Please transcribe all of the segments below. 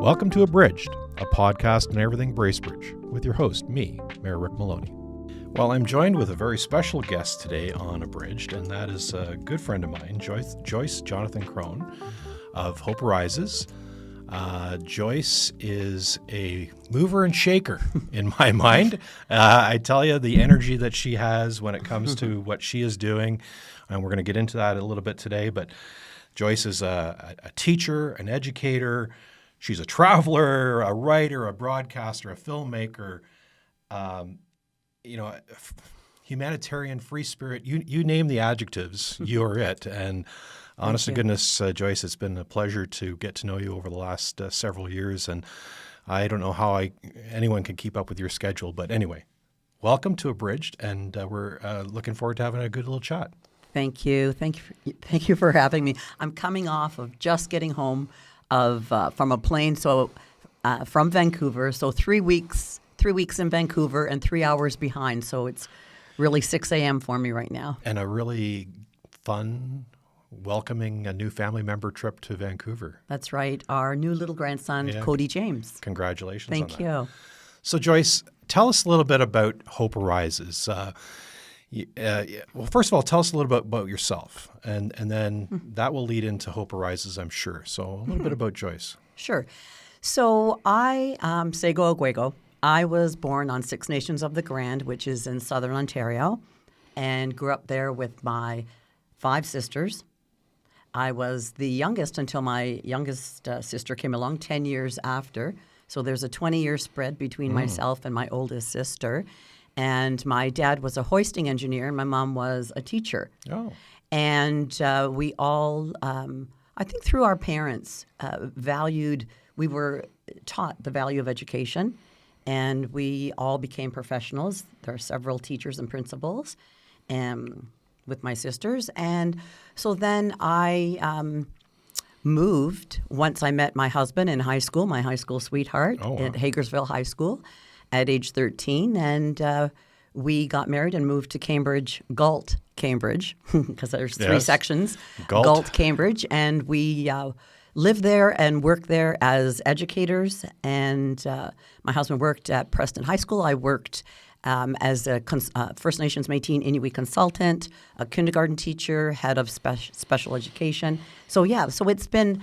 Welcome to Abridged, a podcast on everything Bracebridge, with your host, me, Mayor Rick Maloney. Well, I'm joined with a very special guest today on Abridged, and that is a good friend of mine, Joyce Jonathan Crone of Hope Rises. Joyce is a mover and shaker in my mind. I tell you, the energy that she has when it comes to what she is doing, and we're going to get into that a little bit today, but Joyce is a teacher, an educator. She's a traveler, a writer, a broadcaster, a filmmaker, humanitarian, free spirit. You name the adjectives, you're it. And honest to goodness, Joyce, it's been a pleasure to get to know you over the last several years. And I don't know how anyone can keep up with your schedule. But anyway, welcome to Abridged, and we're looking forward to having a good little chat. Thank you. Thank you for having me. I'm coming off of just getting home from a plane, from Vancouver. So 3 weeks in Vancouver and 3 hours behind. So it's really 6 a.m. for me right now. And a really fun, welcoming a new family member trip to Vancouver. That's right. Our new little grandson, Cody James. Congratulations on that. Thank you. So Joyce, tell us a little bit about Hope Rises. Well, first of all, tell us a little bit about yourself, and then that will lead into Hope Rises, I'm sure. So a little bit about Joyce. Sure. So I, Sego Aguego, I was born on Six Nations of the Grand, which is in southern Ontario, and grew up there with my 5 sisters. I was the youngest until my youngest sister came along 10 years after. So there's a 20-year spread between myself and my oldest sister. And my dad was a hoisting engineer, and my mom was a teacher. Oh. And we all, I think through our parents, we were taught the value of education, and we all became professionals. There are several teachers and principals with my sisters. And so then I moved once I met my husband in high school, my high school sweetheart at Hagersville High School at age 13, and we got married and moved to Galt, Cambridge, because there's 3 sections, Galt, Cambridge, and we lived there and worked there as educators, and my husband worked at Preston High School. I worked as a First Nations Métis Inuit consultant, a kindergarten teacher, head of special education. So it's been,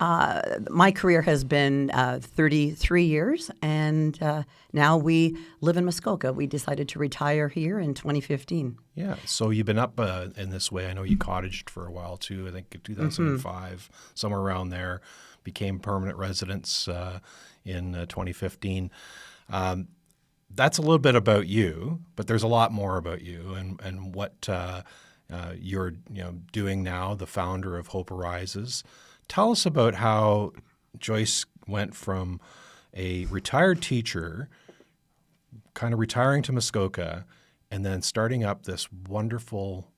my career has been 33 years, and now we live in Muskoka. We decided to retire here in 2015. Yeah, so you've been up in this way. I know you cottaged for a while too. I think in 2005, somewhere around there, became permanent residents in 2015. That's a little bit about you, but there's a lot more about you and what you're doing now, the founder of Hope Rises. Tell us about how Joyce went from a retired teacher, kind of retiring to Muskoka, and then starting up this wonderful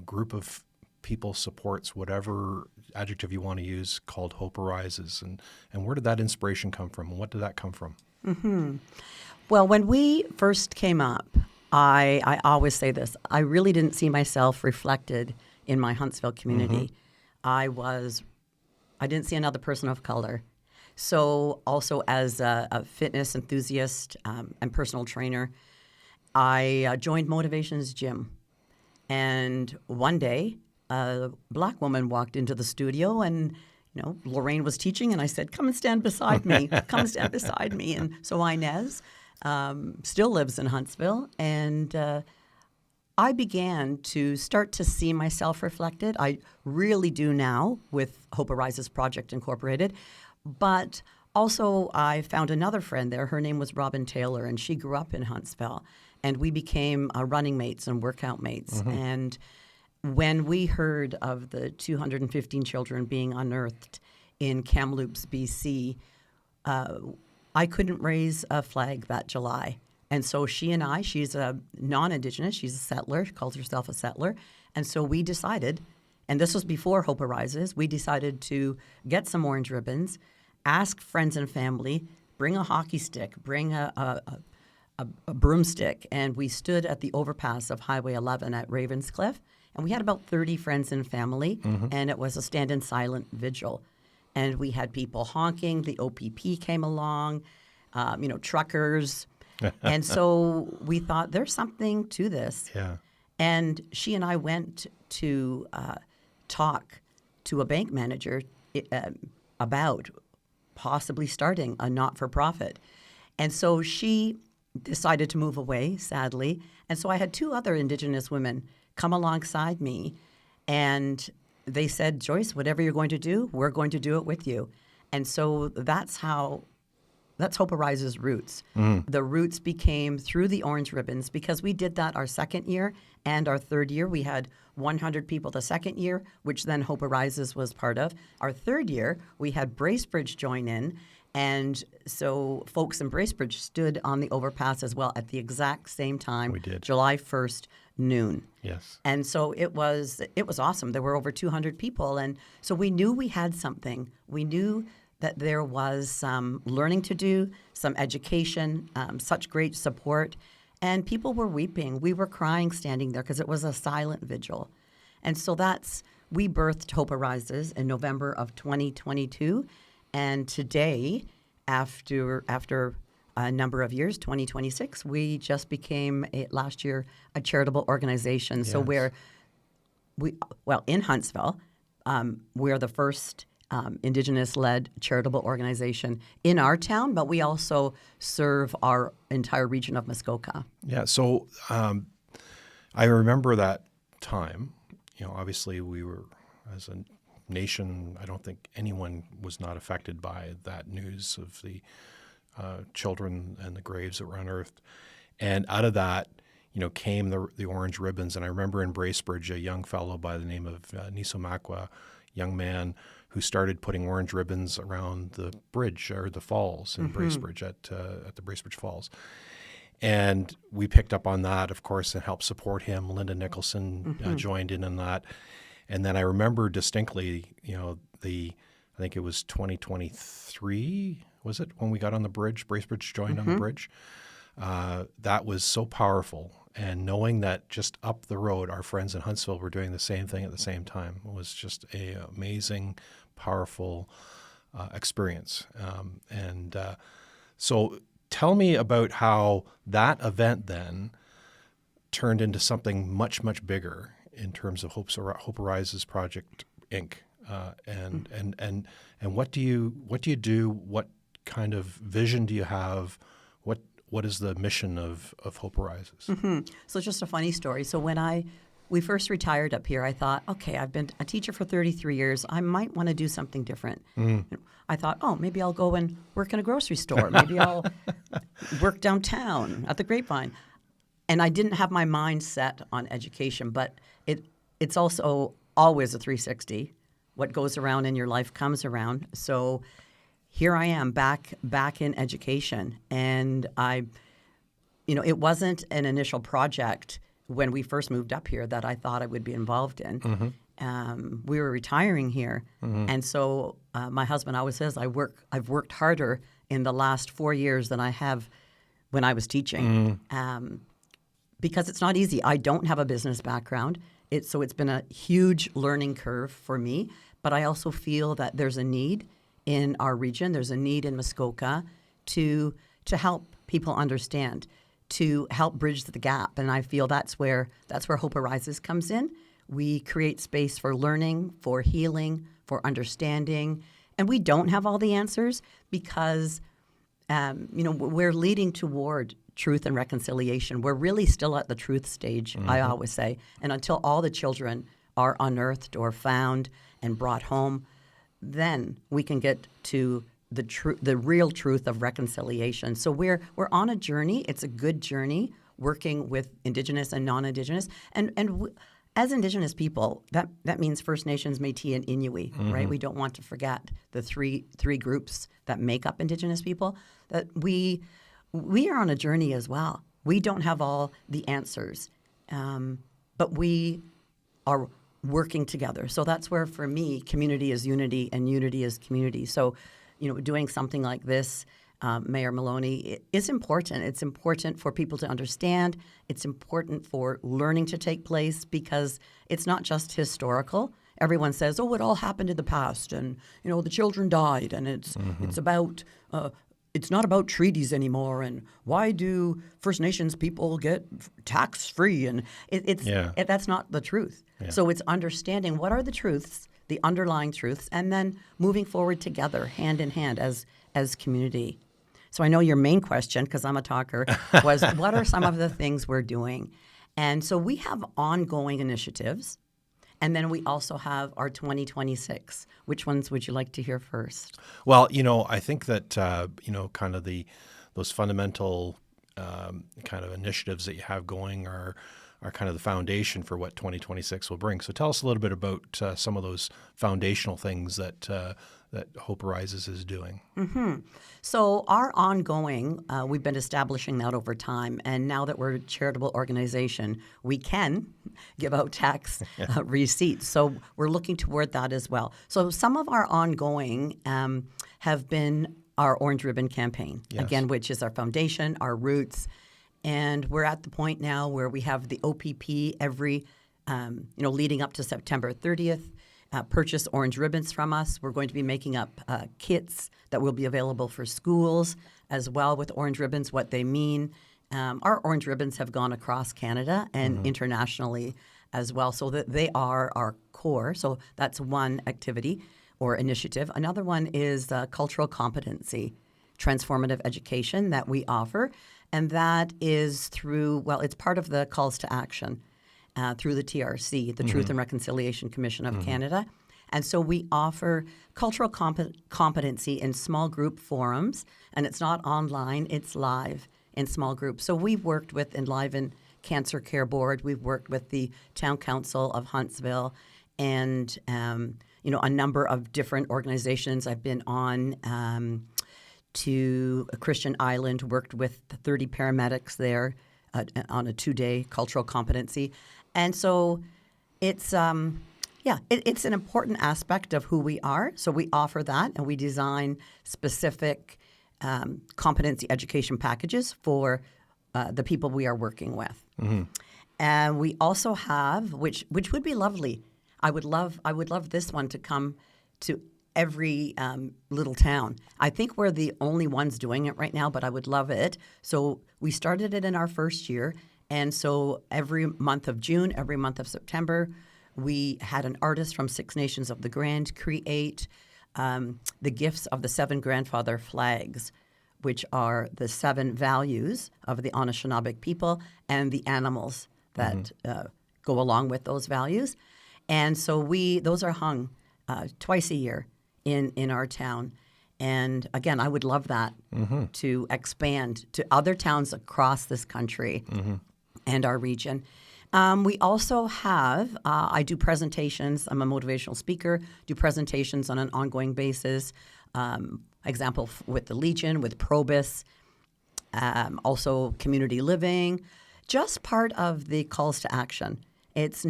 group of people, supports, whatever adjective you want to use, called Hope Rises. And where did that inspiration come from, and what did that come from? Mm-hmm. Well, when we first came up, I always say this, I really didn't see myself reflected in my Huntsville community. I didn't see another person of color. So also as a fitness enthusiast and personal trainer, I joined Motivations Gym. And one day, a Black woman walked into the studio, and Lorraine was teaching, and I said, come and stand beside me. Come and stand beside me. And so Inez still lives in Huntsville, and I began to start to see myself reflected. I really do now with Hope Rises Project Incorporated. But also I found another friend there. Her name was Robin Taylor, and she grew up in Huntsville. And we became running mates and workout mates. And when we heard of the 215 children being unearthed in Kamloops, BC, I couldn't raise a flag that July. And so she's a non-Indigenous, she's a settler, she calls herself a settler. And so we decided, and this was before Hope Rises, we decided to get some orange ribbons, ask friends and family, bring a hockey stick, bring a broomstick, and we stood at the overpass of Highway 11 at Ravenscliff, and we had about 30 friends and family, and it was a stand in silent vigil. and we had people honking. The OPP came along, truckers. And so we thought there's something to this. Yeah. And she and I went to talk to a bank manager about possibly starting a not-for-profit. And so she decided to move away, sadly. And so I had two other Indigenous women come alongside me, and they said, Joyce, whatever you're going to do, we're going to do it with you. And so that's Hope Arises' roots. The roots became through the orange ribbons, because we did that our second year and our third year. We had 100 people the second year, which then Hope Arises was part of. Our third year, we had Bracebridge join in. And so folks in Bracebridge stood on the overpass as well at the exact same time. We did. July 1st, noon. Yes. And so it was awesome. There were over 200 people. And so we knew we had something. We knew that there was some learning to do, some education, such great support. And people were weeping. We were crying standing there because it was a silent vigil. And so we birthed Hope Arises in November of 2022. And today, after a number of years, 2026, we just became, last year, a charitable organization. Yes. So in Huntsville, we're the first Indigenous-led charitable organization in our town, but we also serve our entire region of Muskoka. Yeah. So I remember that time. Obviously we were, as a nation, I don't think anyone was not affected by that news of the children and the graves that were unearthed. And out of that, came the orange ribbons. And I remember in Bracebridge, a young fellow by the name of Nisomakwa, young man who started putting orange ribbons around the bridge or the falls in Bracebridge at the Bracebridge Falls. And we picked up on that, of course, and helped support him. Linda Nicholson joined in on that. And then I remember distinctly, I think it was 2023, was it, when we got on the bridge, Bracebridge joined on the bridge. That was so powerful. And knowing that just up the road, our friends in Huntsville were doing the same thing at the same time was just an amazing, powerful experience. So tell me about how that event then turned into something much, much bigger in terms of Hope Arises Project Inc. And what do you do? What kind of vision do you have? What is the mission of Hope Arises? So just a funny story. So when we first retired up here, I thought, okay, I've been a teacher for 33 years. I might want to do something different. I thought, maybe I'll go and work in a grocery store. Maybe I'll work downtown at the Grapevine. And I didn't have my mind set on education, but it's also always a 360. What goes around in your life comes around. So here I am back in education. And it wasn't an initial project when we first moved up here that I thought I would be involved in. We were retiring here. And so my husband always says, I've worked harder in the last 4 years than I have when I was teaching. Because it's not easy. I don't have a business background. So it's been a huge learning curve for me. But I also feel that there's a need in our region. There's a need in Muskoka to help people understand, to help bridge the gap. And I feel that's where Hope Arises comes in. We create space for learning, for healing, for understanding. And we don't have all the answers because, we're leading toward truth and reconciliation. We're really still at the truth stage, I always say. And until all the children are unearthed or found and brought home, then we can get to the real truth of reconciliation. So we're on a journey. It's a good journey working with Indigenous and non-Indigenous. And as Indigenous people, that means First Nations, Métis, and Inuit, right? We don't want to forget the three groups that make up Indigenous people. That we are on a journey as well. We don't have all the answers, but we are working together. So that's where, for me, community is unity and unity is community. So, doing something like this, Mayor Maloney, is important. It's important for people to understand. It's important for learning to take place because it's not just historical. everyone says, oh, it all happened in the past, and the children died, and it's about it's not about treaties anymore, and why do First Nations people get tax free? And that's not the truth. Yeah. So it's understanding what are the truths, the underlying truths, and then moving forward together, hand in hand as community. So I know your main question, because I'm a talker, was what are some of the things we're doing? And so we have ongoing initiatives, and then we also have our 2026. Which ones would you like to hear first? Well, I think that, kind of those fundamental kind of initiatives that you have going are kind of the foundation for what 2026 will bring. So tell us a little bit about some of those foundational things that Hope Arises is doing. Mm-hmm. So our ongoing, we've been establishing that over time, and now that we're a charitable organization, we can give out tax receipts. So we're looking toward that as well. So some of our ongoing have been our Orange Ribbon campaign, again, which is our foundation, our roots. And we're at the point now where we have the OPP every, leading up to September 30th. Purchase orange ribbons from us. We're going to be making up kits that will be available for schools as well with orange ribbons, what they mean. Our orange ribbons have gone across Canada and internationally as well, so that they are our core. So that's one activity or initiative. Another one is cultural competency, transformative education that we offer, and that is through, it's part of the calls to action. Through the TRC, the Truth and Reconciliation Commission of Canada. And so we offer cultural competency in small group forums, and it's not online, it's live in small groups. So we've worked with Enliven Cancer Care Board, we've worked with the Town Council of Huntsville, and a number of different organizations. I've been on to Christian Island, worked with 30 paramedics there on a 2-day cultural competency. And so it's it's an important aspect of who we are. So we offer that, and we design specific competency education packages for the people we are working with. And we also have, which would be lovely. I would love this one to come to every little town. I think we're the only ones doing it right now, but I would love it. So we started it in our first year. And so every month of June, every month of September, we had an artist from Six Nations of the Grand create the gifts of the 7 grandfather flags, which are the 7 values of the Anishinaabe people and the animals that go along with those values. And so those are hung twice a year in our town. And again, I would love that to expand to other towns across this country and our region. We also have, I do presentations. I'm a motivational speaker, do presentations on an ongoing basis. Example with the Legion, with Probus, also community living, just part of the calls to action. It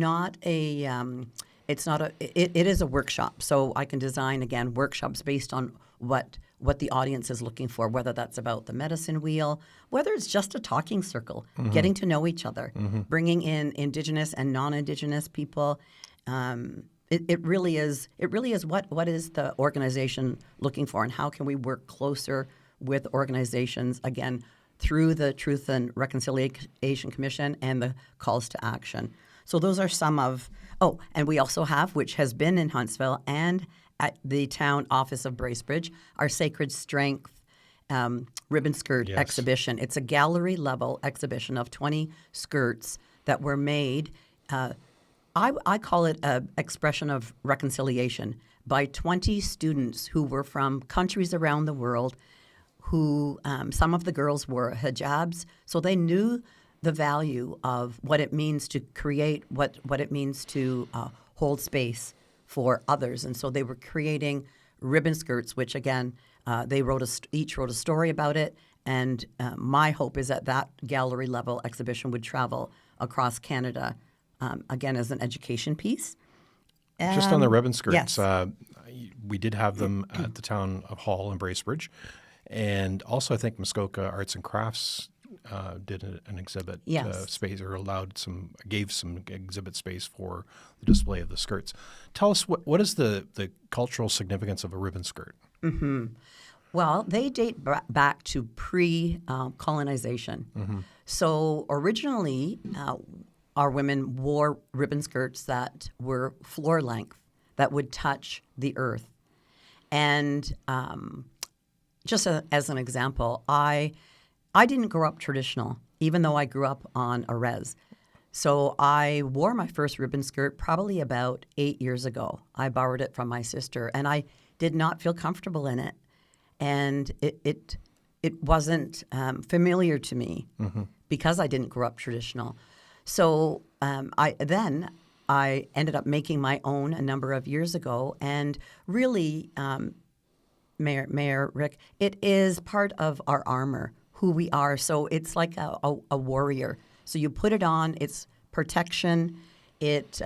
is a workshop. So I can design, again, workshops based on what the audience is looking for, whether that's about the medicine wheel, whether it's just a talking circle, getting to know each other, bringing in Indigenous and non-Indigenous people. It really is what is the organization looking for, and how can we work closer with organizations, again, through the Truth and Reconciliation Commission and the calls to action. So those are some of, and we also have, which has been in Huntsville and at the town office of Bracebridge, our Sacred Strength ribbon skirt exhibition. It's a gallery level exhibition of 20 skirts that were made. I call it an expression of reconciliation by 20 students who were from countries around the world, who some of the girls wore hijabs, so they knew the value of what it means to create, what it means to hold space for others. And so they were creating ribbon skirts, which again, they each wrote a story about it. And my hope is that gallery level exhibition would travel across Canada, again, as an education piece. Just on the ribbon skirts, yes. We did have them at the town of Hall in Bracebridge. And also I think Muskoka Arts and Crafts did an exhibit Yes. space, or gave some exhibit space for the display of the skirts. Tell us what is the cultural significance of a ribbon skirt? Well, they date back to pre-colonization. So originally, our women wore ribbon skirts that were floor length, that would touch the earth. And just as an example, I didn't grow up traditional, even though I grew up on a res. So I wore my first ribbon skirt probably about 8 years ago. I borrowed it from my sister, and I did not feel comfortable in it. And it wasn't familiar to me because I didn't grow up traditional. So I ended up making my own a number of years ago, and really, Mayor Rick, it is part of our armor, who we are. So it's like a warrior. So you put it on; it's protection. It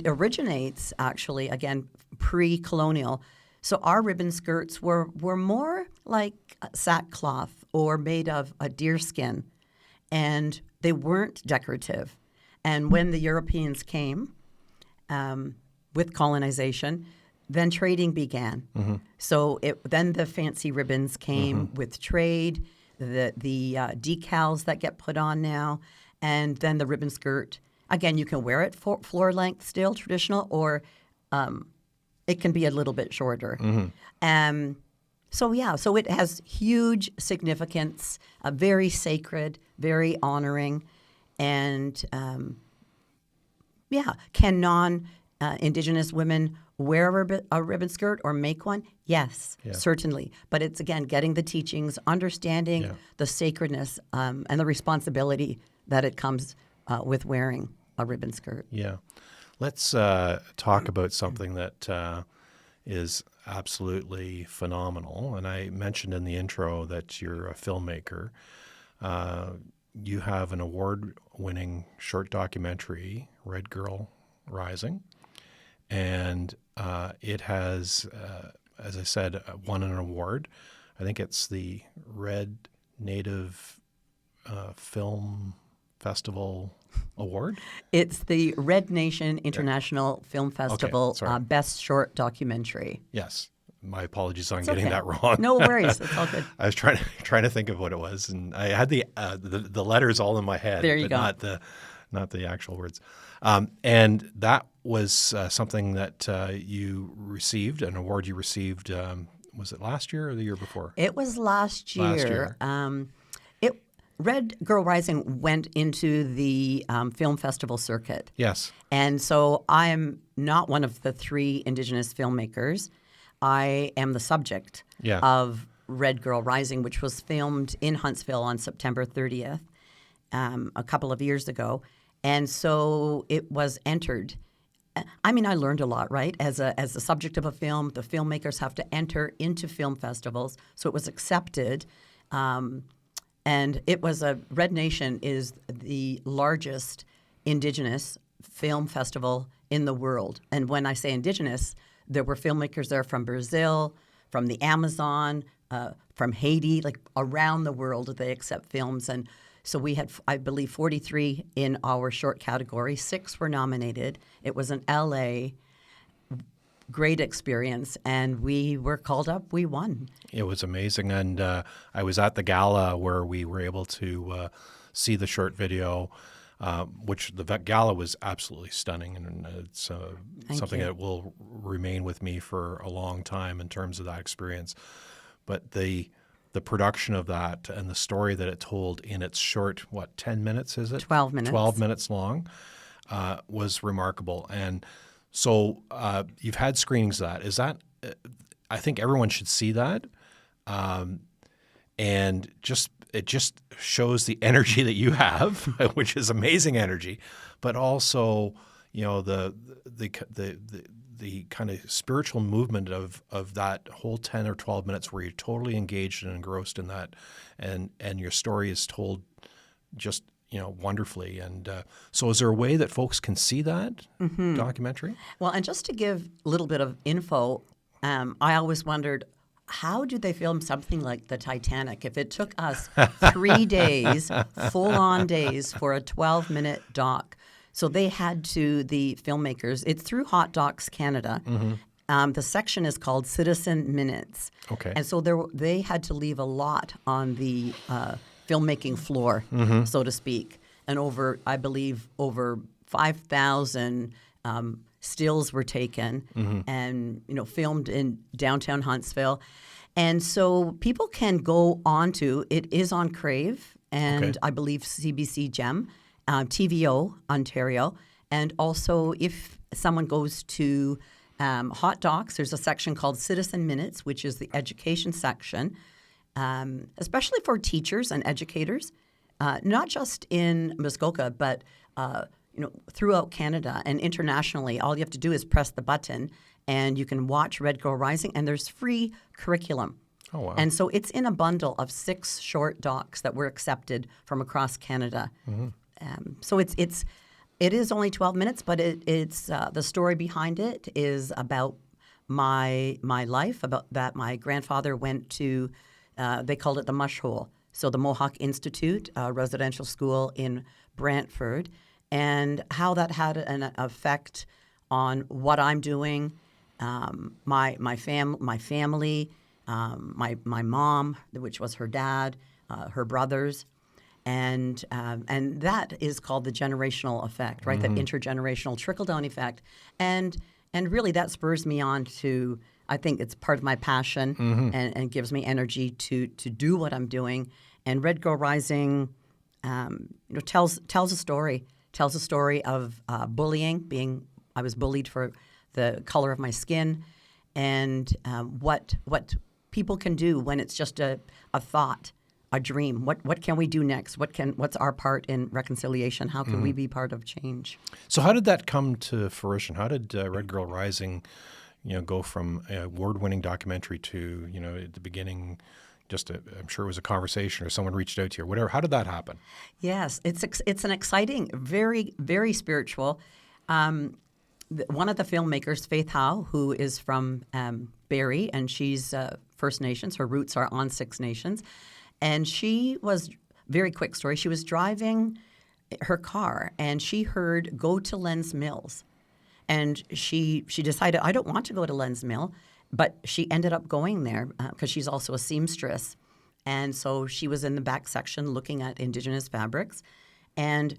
originates actually again pre-colonial. So our ribbon skirts were more like sackcloth or made of a deer skin, and they weren't decorative. And when the Europeans came with colonization, then trading began. So then the fancy ribbons came with trade, the decals that get put on now, and then the ribbon skirt. Again, you can wear it floor length still, traditional, or it can be a little bit shorter. So it has huge significance, very sacred, very honoring, and can non-Indigenous women wear a ribbon skirt or make one? Yes, certainly. But it's, again, getting the teachings, understanding the sacredness and the responsibility that it comes with wearing a ribbon skirt. Yeah. Let's talk about something that is absolutely phenomenal. And I mentioned in the intro that you're a filmmaker. You have an award-winning short documentary, Red Girl Rising. And it has, as I said, won an award. I think it's the Red Native Film Festival Award. It's the Red Nation International Film Festival sorry. Best Short Documentary. Yes. My apologies on It's getting okay. that wrong. No worries. It's all good. I was trying to think of what it was, and I had the letters all in my head, There you but go. not the actual words. And that was something that you received, an award you received. Was it last year or the year before? It was last year. Last year. Red Girl Rising went into the film festival circuit. Yes. And so I'm not one of the 3 Indigenous filmmakers. I am the subject of Red Girl Rising, which was filmed in Huntsville on September 30th, a couple of years ago. And so it was entered. I mean, I learned a lot, right? As the subject of a film, the filmmakers have to enter into film festivals. So it was accepted. And it was Red Nation is the largest Indigenous film festival in the world. And when I say Indigenous, there were filmmakers there from Brazil, from the Amazon, from Haiti, like around the world they accept films. And so we had, I believe, 43 in our short category. 6 were nominated. It was in L.A., great experience, and we were called up. We won. It was amazing, and I was at the gala where we were able to see the short video, which the gala was absolutely stunning, and it's something you. that will remain with me for a long time in terms of that experience. But the production of that and the story that it told in its short, 10 minutes is it? 12 minutes. 12 minutes long was remarkable. And so you've had screenings of that. Is that I think everyone should see that. And it just shows the energy that you have, which is amazing energy, but also, the kind of spiritual movement of that whole 10 or 12 minutes where you're totally engaged and engrossed in that, and your story is told just wonderfully. And so is there a way that folks can see that documentary? Well, and just to give a little bit of info, I always wondered, how do they film something like the Titanic if it took us 3 days, full-on days, for a 12-minute doc? So they had to, the filmmakers, it's through Hot Docs Canada. The section is called Citizen Minutes. Okay. And so they had to leave a lot on the filmmaking floor, so to speak. And I believe, over 5,000 stills were taken and, filmed in downtown Huntsville. And so people can go on to, it is on Crave and I believe CBC Gem, TVO Ontario. And also if someone goes to Hot Docs, there's a section called Citizen Minutes, which is the education section, especially for teachers and educators, not just in Muskoka, but throughout Canada and internationally. All you have to do is press the button, and you can watch Red Girl Rising, and there's free curriculum. Oh, wow. And so it's in a bundle of 6 short docs that were accepted from across Canada. So it is only 12 minutes, but it's the story behind it is about my life, about that my grandfather went to, they called it the Mush Hole, so the Mohawk Institute, a residential school in Brantford, and how that had an effect on what I'm doing, my family, my mom, which was her dad, her brothers. And that is called the generational effect, right? That intergenerational trickle-down effect. And really that spurs me on to, I think it's part of my passion and gives me energy to do what I'm doing. And Red Girl Rising tells a story. Tells a story of bullying, I was bullied for the color of my skin, and what people can do when it's just a thought, a dream. What can we do next? What's our part in reconciliation? How can we be part of change? So how did that come to fruition? How did Red Girl Rising, go from an award-winning documentary to, at the beginning, I'm sure it was a conversation or someone reached out to you or whatever. How did that happen? Yes, it's an exciting, very, very spiritual. One of the filmmakers, Faith Howe, who is from Barrie, and she's First Nations. Her roots are on Six Nations. And she was, very quick story, she was driving her car and she heard "Go to Len's Mills." And she decided, I don't want to go to Len's Mill, but she ended up going there because she's also a seamstress. And so she was in the back section looking at Indigenous fabrics and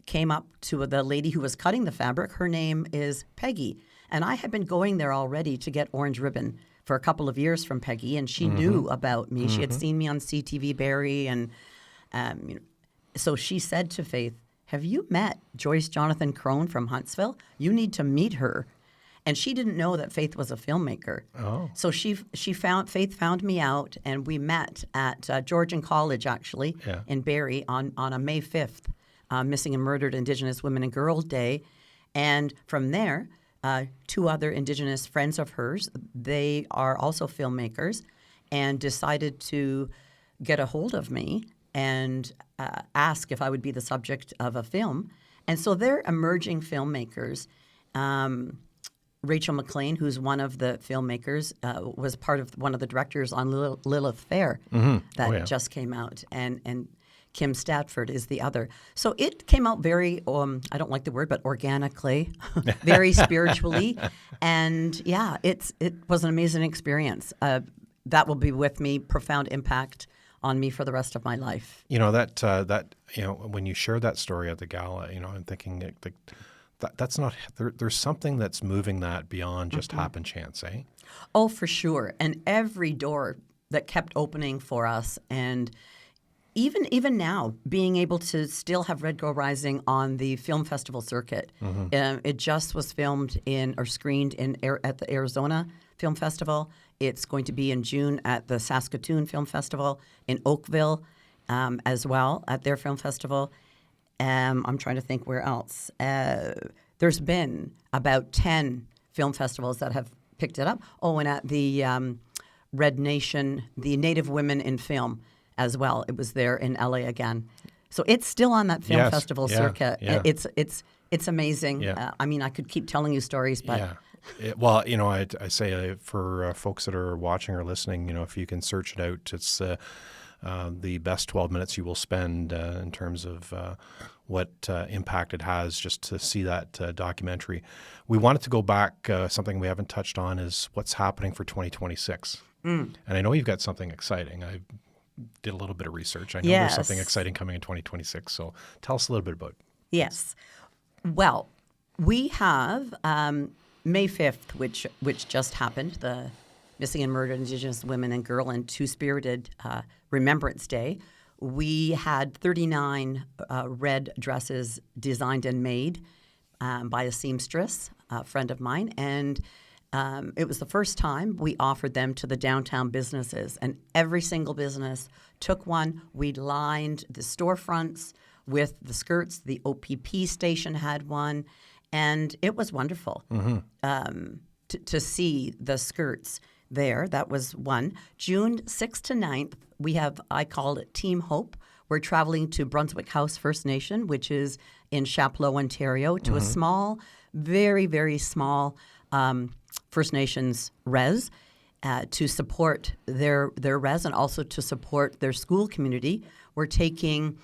came up to the lady who was cutting the fabric. Her name is Peggy. And I had been going there already to get orange ribbon for a couple of years from Peggy, and she knew about me. She had seen me on CTV Barrie, and so she said to Faith, "Have you met Joyce Jonathan Crone from Huntsville? You need to meet her." And she didn't know that Faith was a filmmaker. Oh. So Faith found me out, and we met at Georgian College, actually, in Barrie on a May 5th, Missing and Murdered Indigenous Women and Girls Day. And from there, 2 other Indigenous friends of hers, they are also filmmakers, and decided to get a hold of me and ask if I would be the subject of a film. And so they're emerging filmmakers. Rachel McLean, who's one of the filmmakers, was part of one of the directors on Lilith Fair that just came out, and Kim Statford is the other. So it came out very, I don't like the word, but organically, very spiritually. And yeah, it was an amazing experience. That will be with me, profound impact on me for the rest of my life. When you share that story at the gala, I'm thinking that's not, there's something that's moving that beyond just happen chance, eh? Oh, for sure. And every door that kept opening for us, and even now, being able to still have Red Girl Rising on the film festival circuit. It just was filmed screened at the Arizona Film Festival. It's going to be in June at the Saskatoon Film Festival, in Oakville as well, at their film festival. I'm trying to think where else. There's been about 10 film festivals that have picked it up. Oh, and at the Red Nation, the Native Women in Film as well. It was there in LA again. So it's still on that film festival circuit. Yeah. It's amazing. Yeah. I mean, I could keep telling you stories, but Well, I say for folks that are watching or listening, if you can search it out, it's the best 12 minutes you will spend in terms of what impact it has just to see that documentary. We wanted to go back. Something we haven't touched on is what's happening for 2026. And I know you've got something exciting. I did a little bit of research. I know there's something exciting coming in 2026. So tell us a little bit about it. Yes. Well, we have May 5th, which just happened, the Missing and Murdered Indigenous Women and Girl and Two-Spirited Remembrance Day. We had 39 red dresses designed and made by a seamstress, a friend of mine, and it was the first time we offered them to the downtown businesses, and every single business took one. We lined the storefronts with the skirts. The OPP station had one, and it was wonderful to see the skirts there. That was one. June 6th to 9th, we have, I call it Team Hope. We're traveling to Brunswick House First Nation, which is in Chapleau, Ontario, to a small, very, very small First Nations res to support their res and also to support their school community. We're taking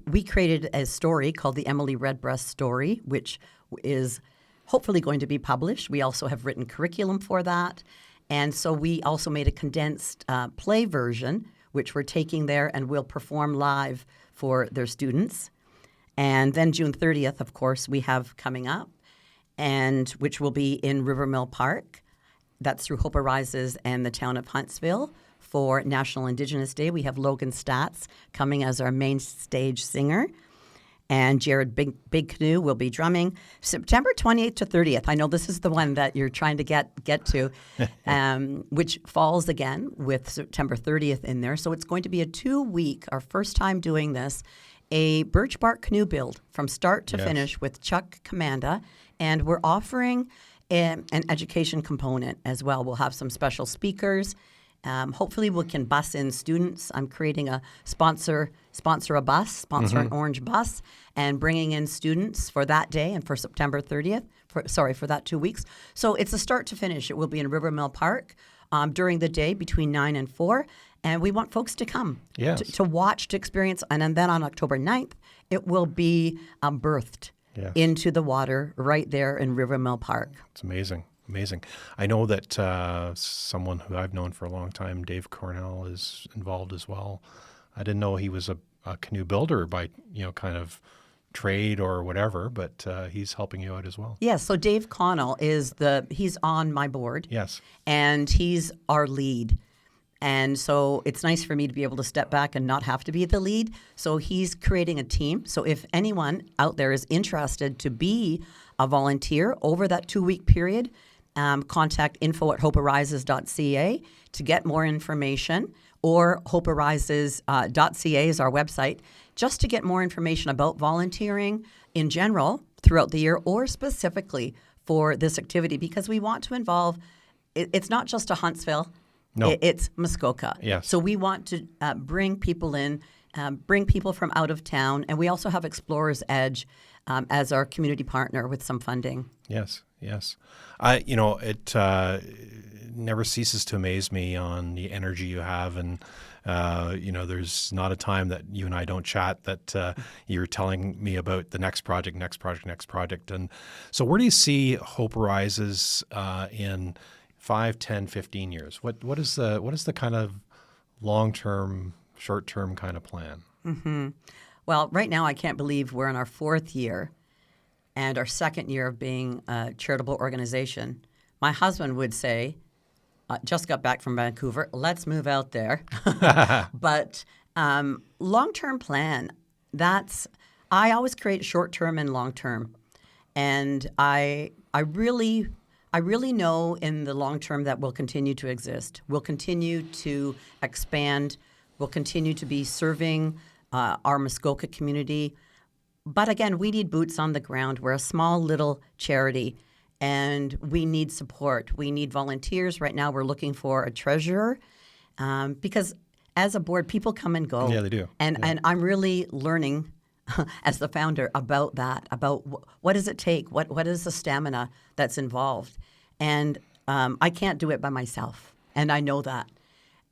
we created a story called the Emily Redbreast Story, which is hopefully going to be published. We also have written curriculum for that. And so we also made a condensed play version, which we're taking there and we'll perform live for their students. And then June 30th, of course, we have coming up, and which will be in Rivermill Park. That's through Hope Arises and the town of Huntsville. For National Indigenous Day, we have Logan Statz coming as our main stage singer. And Jared Big Canoe will be drumming. September 28th to 30th. I know this is the one that you're trying to get to, which falls again with September 30th in there. So it's going to be a 2-week, our first time doing this, a birch bark canoe build from start to finish with Chuck Commanda. And we're offering an education component as well. We'll have some special speakers. Hopefully we can bus in students. I'm creating a sponsor an orange bus, and bringing in students for that day and for September 30th, for that 2 weeks. So it's a start to finish. It will be in Rivermill Park during the day between 9 and 4. And we want folks to come to watch, to experience. And then on October 9th, it will be birthed into the water right there in Rivermill Park. It's amazing. Amazing. I know that someone who I've known for a long time, Dave Cornell, is involved as well. I didn't know he was a canoe builder by, kind of trade or whatever, but he's helping you out as well. Yes. So Dave Connell he's on my board. Yes. And he's our lead. And so it's nice for me to be able to step back and not have to be the lead. So he's creating a team. So if anyone out there is interested to be a volunteer over that 2-week period, contact info@hopearises.ca to get more information, or hopearises.ca is our website, just to get more information about volunteering in general throughout the year, or specifically for this activity, because we want to involve, it's not just a Huntsville, it's Muskoka. Yes. So we want to bring people in, bring people from out of town, and we also have Explorers Edge as our community partner with some funding. Yes. It never ceases to amaze me on the energy you have, and there's not a time that you and I don't chat that you're telling me about the next project. And so where do you see Hope Arises in 5, 10, 15 years? What is the kind of long-term, short-term kind of plan? Mm-hmm. Well, right now I can't believe we're in our 4th year and our 2nd year of being a charitable organization. My husband would say, just got back from Vancouver, let's move out there. But long-term plan, I always create short-term and long-term. And I really know in the long term that we'll continue to exist. We'll continue to expand. We'll continue to be serving our Muskoka community. But again, we need boots on the ground. We're a small little charity, and we need support. We need volunteers. Right now we're looking for a treasurer because as a board, people come and go. Yeah, they do. And I'm really learning as the founder about that, about what does it take? What is the stamina that's involved? And I can't do it by myself, and I know that.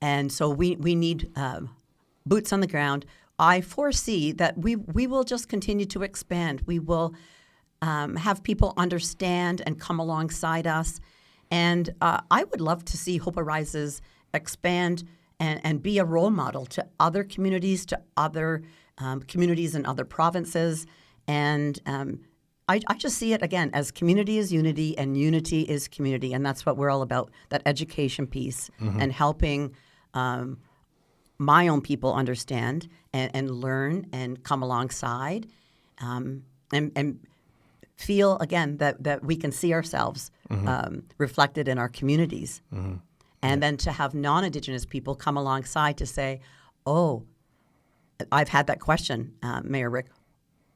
And so we need boots on the ground. I foresee that we will just continue to expand. We will have people understand and come alongside us. And I would love to see Hope Arises expand and be a role model to other communities, to other communities in other provinces. And I just see it, again, as community is unity and unity is community. And that's what we're all about, that education piece and helping my own people understand and learn and come alongside and feel, again, that we can see ourselves reflected in our communities. And then to have non-Indigenous people come alongside to say, oh, I've had that question, Mayor Rick,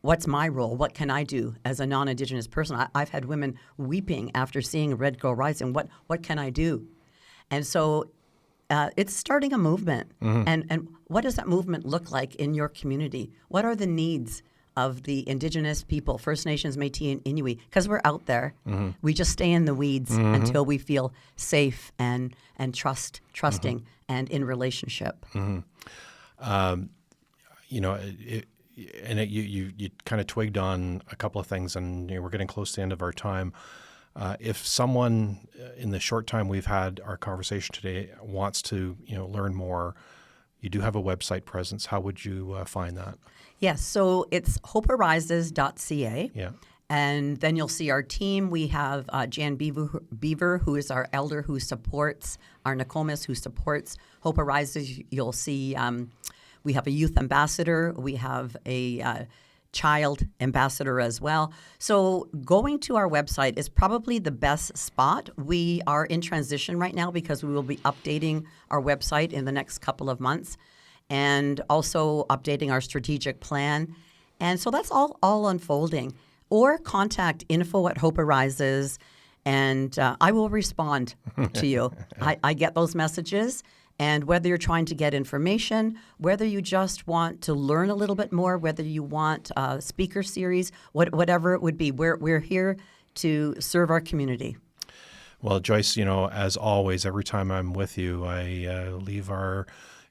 what's my role? What can I do as a non-Indigenous person? I've had women weeping after seeing Red Girl Rising. What can I do? And so it's starting a movement. And what does that movement look like in your community? What are the needs of the Indigenous people, First Nations, Métis, and Inuit? Because we're out there. We just stay in the weeds until we feel safe and trusting and in relationship. You know, you kind of twigged on a couple of things, and we're getting close to the end of our time. If someone in the short time we've had our conversation today wants to, learn more, you do have a website presence. How would you find that? Yes, so it's hopearises.ca. Yeah. And then you'll see our team. We have Jan Beaver, who is our elder who supports, our Nokomis who supports Hope Arises. You'll see we have a youth ambassador. We have a child ambassador as well. So going to our website is probably the best spot. We are in transition right now because we will be updating our website in the next couple of months and also updating our strategic plan. And so that's all unfolding. Or contact info@Hope Arises, and I will respond to you. I get those messages. And whether you're trying to get information, whether you just want to learn a little bit more, whether you want a speaker series, whatever it would be, we're here to serve our community. Well, Joyce, as always, every time I'm with you, I leave our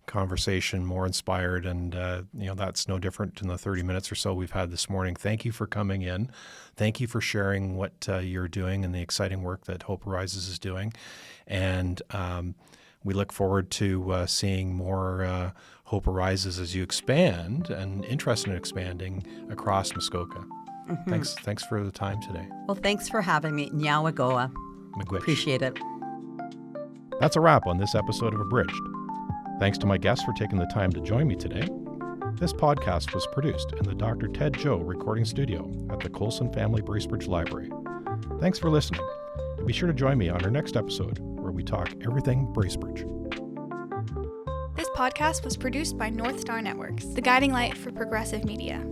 conversation more inspired, and that's no different in the 30 minutes or so we've had this morning. Thank you for coming in. Thank you for sharing what you're doing and the exciting work that Hope Arises is doing. And we look forward to seeing more Hope Arises as you expand and interested in expanding across Muskoka. Thanks for the time today. Well, thanks for having me. Nyawagoa. Miigwech. Appreciate it. That's a wrap on this episode of Abridged. Thanks to my guests for taking the time to join me today. This podcast was produced in the Dr. Ted Joe recording studio at the Colson Family Bracebridge Library. Thanks for listening. And be sure to join me on our next episode where we talk everything Bracebridge. This podcast was produced by North Star Networks, the guiding light for progressive media.